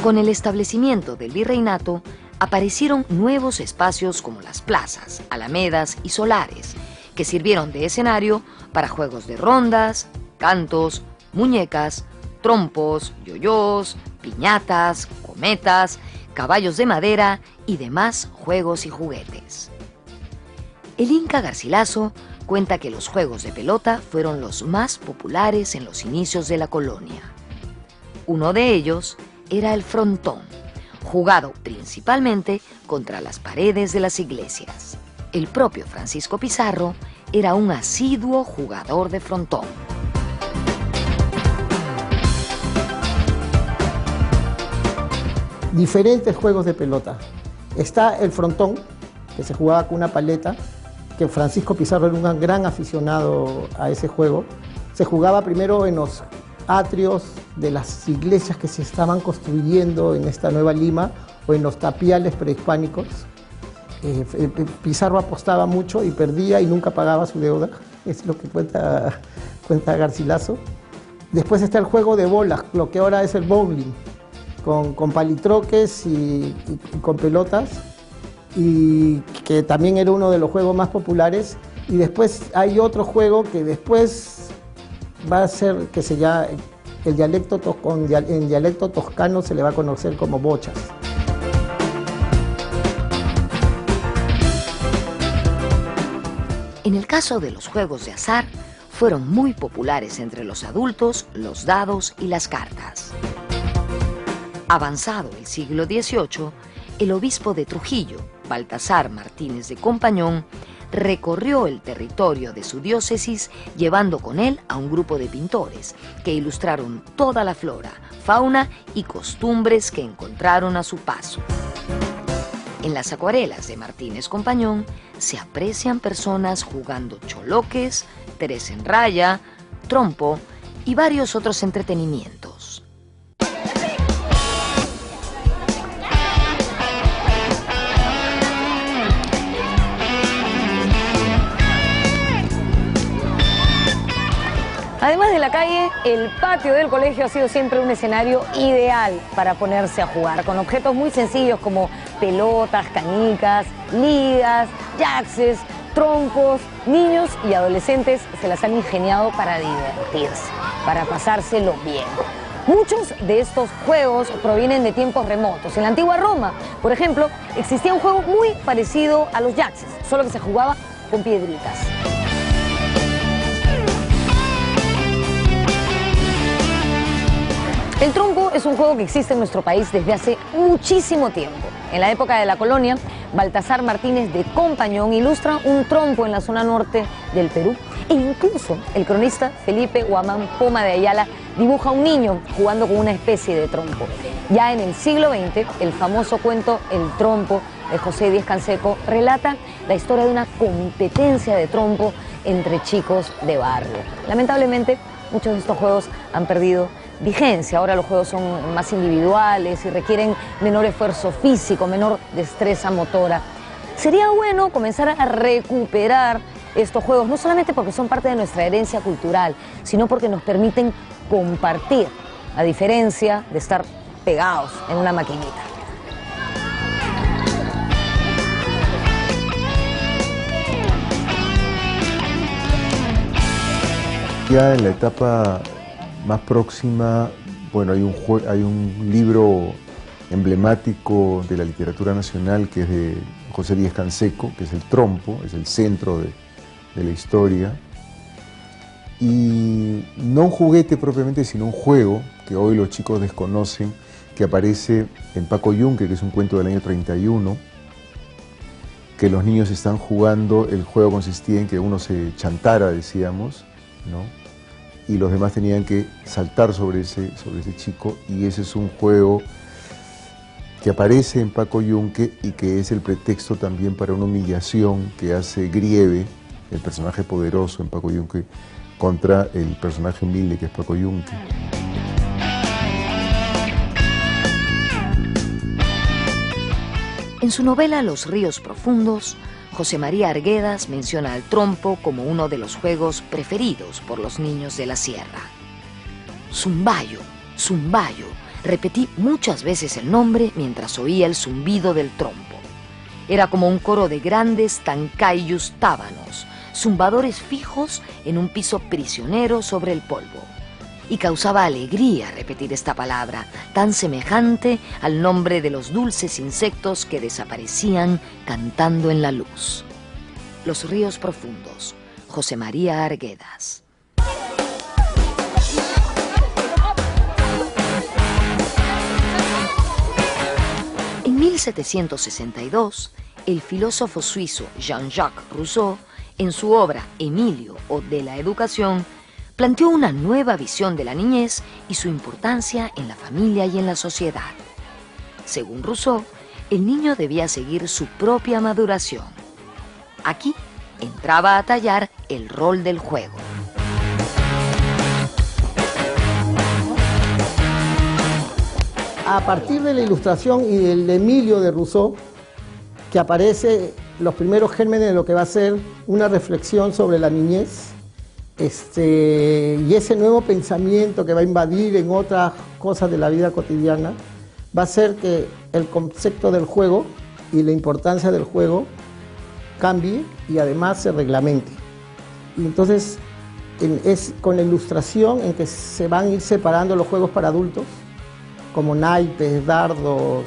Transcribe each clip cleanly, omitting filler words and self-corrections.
Con el establecimiento del virreinato, aparecieron nuevos espacios como las plazas, alamedas y solares, que sirvieron de escenario para juegos de rondas, cantos, muñecas, trompos, yoyós, piñatas, cometas, caballos de madera y demás juegos y juguetes. El Inca Garcilaso cuenta que los juegos de pelota fueron los más populares en los inicios de la colonia. Uno de ellos era el frontón, jugado principalmente contra las paredes de las iglesias. El propio Francisco Pizarro era un asiduo jugador de frontón. Diferentes juegos de pelota. Está el frontón, que se jugaba con una paleta, que Francisco Pizarro era un gran aficionado a ese juego. Se jugaba primero en los atrios de las iglesias que se estaban construyendo en esta Nueva Lima o en los tapiales prehispánicos. Pizarro apostaba mucho y perdía y nunca pagaba su deuda, es lo que cuenta Garcilaso. Después está el juego de bolas, lo que ahora es el bowling, con palitroques y con pelotas, y que también era uno de los juegos más populares. Y después hay otro juego que después va a ser, que se llama, en dialecto toscano se le va a conocer como bochas. En el caso de los juegos de azar, fueron muy populares entre los adultos los dados y las cartas. Avanzado el siglo XVIII, el obispo de Trujillo, Baltasar Martínez de Compañón, recorrió el territorio de su diócesis llevando con él a un grupo de pintores que ilustraron toda la flora, fauna y costumbres que encontraron a su paso. En las acuarelas de Martínez Compañón se aprecian personas jugando choloques, tres en raya, trompo y varios otros entretenimientos. Además de la calle, el patio del colegio ha sido siempre un escenario ideal para ponerse a jugar, con objetos muy sencillos como pelotas, canicas, ligas, yaxes, trompos. Niños y adolescentes se las han ingeniado para divertirse, para pasárselo bien. Muchos de estos juegos provienen de tiempos remotos. En la antigua Roma, por ejemplo, existía un juego muy parecido a los yaxes, solo que se jugaba con piedritas. El trompo es un juego que existe en nuestro país desde hace muchísimo tiempo. En la época de la colonia, Baltasar Martínez de Compañón ilustra un trompo en la zona norte del Perú. E incluso el cronista Felipe Guamán Poma de Ayala dibuja a un niño jugando con una especie de trompo. Ya en el siglo XX, el famoso cuento El trompo de José Díez Canseco relata la historia de una competencia de trompo entre chicos de barrio. Lamentablemente, muchos de estos juegos han perdido vigencia. Ahora los juegos son más individuales y requieren menor esfuerzo físico, menor destreza motora. Sería bueno comenzar a recuperar estos juegos, no solamente porque son parte de nuestra herencia cultural, sino porque nos permiten compartir, a diferencia de estar pegados en una maquinita. Ya en la etapa más próxima, bueno, hay un libro emblemático de la literatura nacional que es de José Díez Canseco, que es El trompo, es el centro de la historia. Y no un juguete propiamente, sino un juego que hoy los chicos desconocen, que aparece en Paco Yunque, que es un cuento del año 31, que los niños están jugando. El juego consistía en que uno se chantara, decíamos, ¿no? Y los demás tenían que saltar sobre ese chico, y ese es un juego que aparece en Paco Yunque y que es el pretexto también para una humillación que hace Grieve, el personaje poderoso en Paco Yunque, contra el personaje humilde que es Paco Yunque. En su novela Los ríos profundos, José María Arguedas menciona al trompo como uno de los juegos preferidos por los niños de la sierra. Zumbayo, zumbayo, repetí muchas veces el nombre mientras oía el zumbido del trompo. Era como un coro de grandes tancayus tábanos, zumbadores fijos en un piso prisionero sobre el polvo. Y causaba alegría repetir esta palabra, tan semejante al nombre de los dulces insectos que desaparecían cantando en la luz. Los ríos profundos, José María Arguedas. En 1762, el filósofo suizo Jean-Jacques Rousseau, en su obra Emilio o de la Educación, planteó una nueva visión de la niñez y su importancia en la familia y en la sociedad. Según Rousseau, el niño debía seguir su propia maduración. Aquí entraba a tallar el rol del juego. A partir de la Ilustración y del Emilio de Rousseau, que aparece los primeros gérmenes de lo que va a ser una reflexión sobre la niñez, y ese nuevo pensamiento que va a invadir en otras cosas de la vida cotidiana, va a hacer que el concepto del juego y la importancia del juego cambie y además se reglamente. Y entonces es con la Ilustración en que se van a ir separando los juegos para adultos, como naipes, dardos,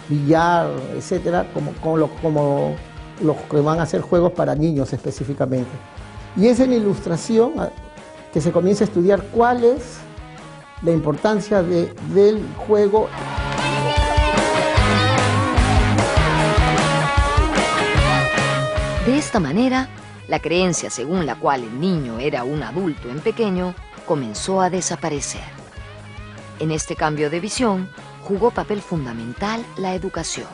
billar, etcétera, como los que van a ser juegos para niños específicamente. Y es en la Ilustración que se comienza a estudiar cuál es la importancia del juego. De esta manera, la creencia según la cual el niño era un adulto en pequeño comenzó a desaparecer. En este cambio de visión jugó papel fundamental la educación.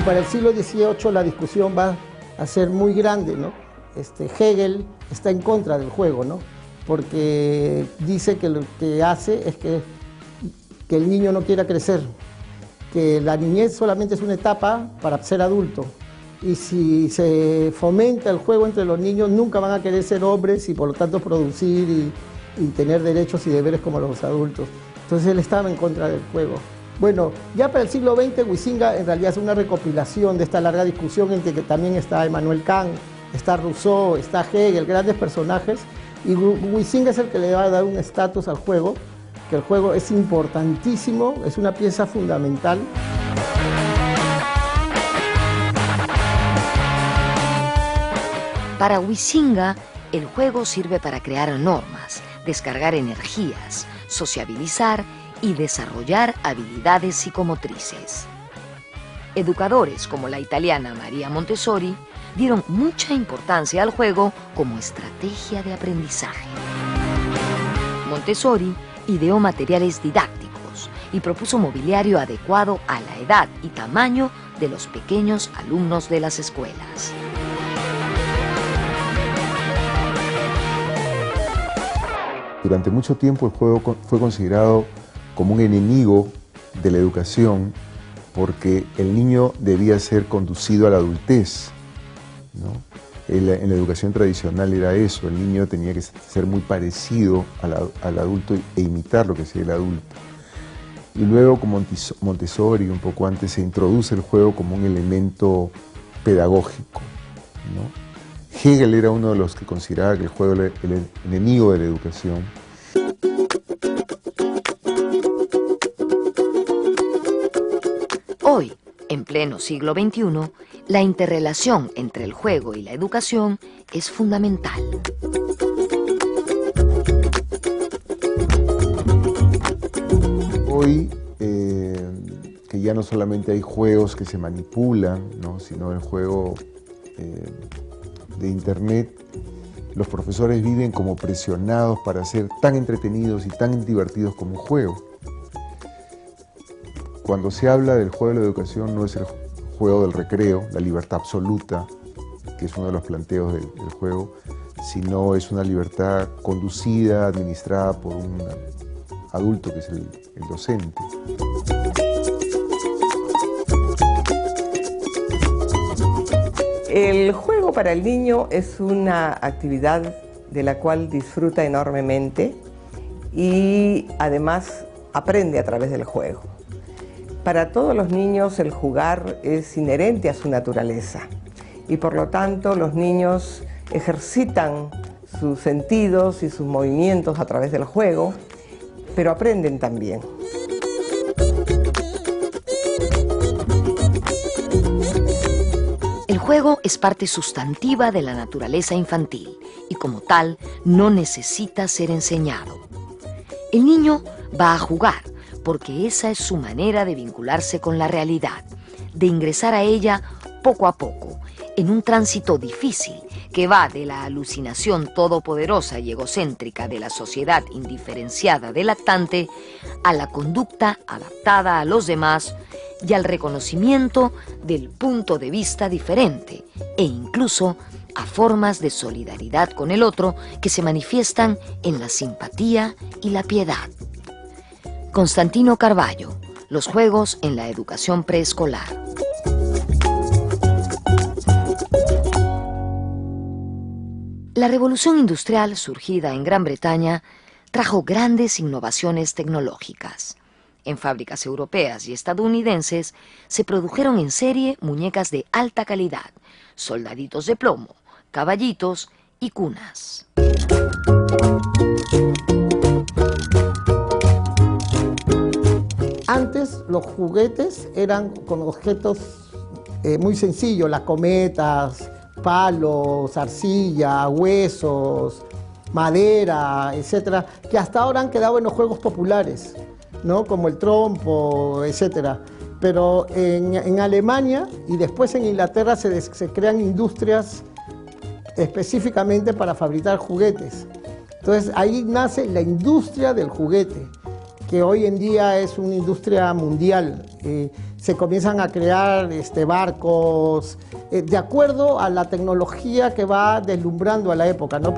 Para el siglo XVIII la discusión va a ser muy grande, ¿no? Hegel está en contra del juego, ¿no? Porque dice que lo que hace es que el niño no quiera crecer, que la niñez solamente es una etapa para ser adulto. Y si se fomenta el juego entre los niños, nunca van a querer ser hombres y por lo tanto producir y tener derechos y deberes como los adultos. Entonces él estaba en contra del juego. Bueno, ya para el siglo XX, Huizinga en realidad es una recopilación de esta larga discusión en que también está Immanuel Kant, está Rousseau, está Hegel, grandes personajes, y Huizinga es el que le va a dar un estatus al juego, que el juego es importantísimo, es una pieza fundamental. Para Huizinga, el juego sirve para crear normas, descargar energías, sociabilizar y desarrollar habilidades psicomotrices. Educadores como la italiana María Montessori dieron mucha importancia al juego como estrategia de aprendizaje. Montessori ideó materiales didácticos y propuso mobiliario adecuado a la edad y tamaño de los pequeños alumnos de las escuelas. Durante mucho tiempo el juego fue considerado como un enemigo de la educación porque el niño debía ser conducido a la adultez, ¿no? En la educación tradicional era eso, el niño tenía que ser muy parecido al adulto e imitar lo que hacía el adulto. Y luego con Montessori, un poco antes, se introduce el juego como un elemento pedagógico, ¿no? Hegel era uno de los que consideraba que el juego era el enemigo de la educación. Hoy, en pleno siglo XXI, la interrelación entre el juego y la educación es fundamental. Hoy, que ya no solamente hay juegos que se manipulan, ¿no?, sino el juego de internet, los profesores viven como presionados para ser tan entretenidos y tan divertidos como un juego. Cuando se habla del juego de la educación no es el juego del recreo, la libertad absoluta, que es uno de los planteos del juego, sino es una libertad conducida, administrada por un adulto que es el docente. El juego para el niño es una actividad de la cual disfruta enormemente y además aprende a través del juego. Para todos los niños el jugar es inherente a su naturaleza y por lo tanto los niños ejercitan sus sentidos y sus movimientos a través del juego, pero aprenden también. El juego es parte sustantiva de la naturaleza infantil y como tal no necesita ser enseñado. El niño va a jugar porque esa es su manera de vincularse con la realidad, de ingresar a ella poco a poco, en un tránsito difícil que va de la alucinación todopoderosa y egocéntrica de la sociedad indiferenciada del lactante a la conducta adaptada a los demás y al reconocimiento del punto de vista diferente e incluso a formas de solidaridad con el otro que se manifiestan en la simpatía y la piedad. Constantino Carballo, los juegos en la educación preescolar. La revolución industrial surgida en Gran Bretaña trajo grandes innovaciones tecnológicas. En fábricas europeas y estadounidenses se produjeron en serie muñecas de alta calidad, soldaditos de plomo, caballitos y cunas. Antes los juguetes eran con objetos muy sencillos, las cometas, palos, arcilla, huesos, madera, etcétera, que hasta ahora han quedado en los juegos populares, ¿no? Como el trompo, etcétera. Pero en Alemania y después en Inglaterra se crean industrias específicamente para fabricar juguetes. Entonces ahí nace la industria del juguete, que hoy en día es una industria mundial. Se comienzan a crear barcos, de acuerdo a la tecnología que va deslumbrando a la época, ¿no?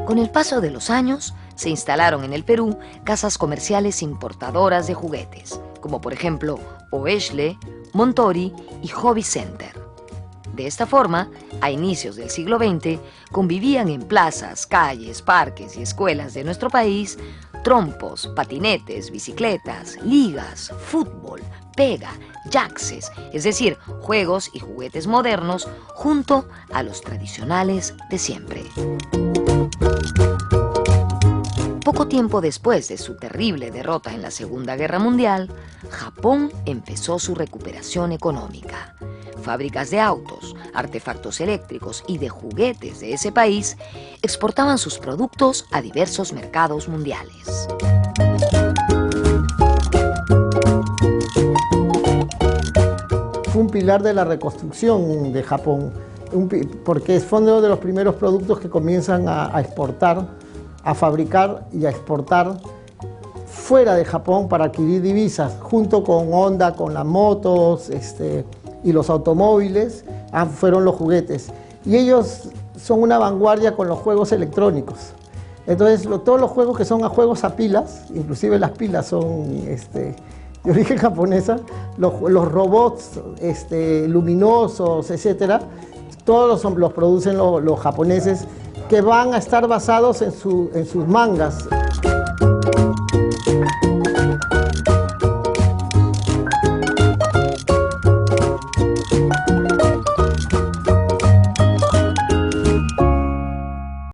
Con el paso de los años, se instalaron en el Perú casas comerciales importadoras de juguetes, como por ejemplo Oeshle, Montori y Hobby Center. De esta forma, a inicios del siglo XX, convivían en plazas, calles, parques y escuelas de nuestro país trompos, patinetes, bicicletas, ligas, fútbol, pega, yaxes, es decir, juegos y juguetes modernos junto a los tradicionales de siempre. Poco tiempo después de su terrible derrota en la Segunda Guerra Mundial, Japón empezó su recuperación económica. Fábricas de autos, artefactos eléctricos y de juguetes de ese país exportaban sus productos a diversos mercados mundiales. Fue un pilar de la reconstrucción de Japón, porque fue uno de los primeros productos que comienzan a exportar, a fabricar y a exportar fuera de Japón para adquirir divisas, junto con Honda, con las motos y los automóviles, fueron los juguetes. Y ellos son una vanguardia con los juegos electrónicos. Entonces, todos los juegos que son juegos a pilas, inclusive las pilas son de origen japonesa, los robots luminosos, etcétera, todos los producen los japoneses, que van a estar basados en sus mangas.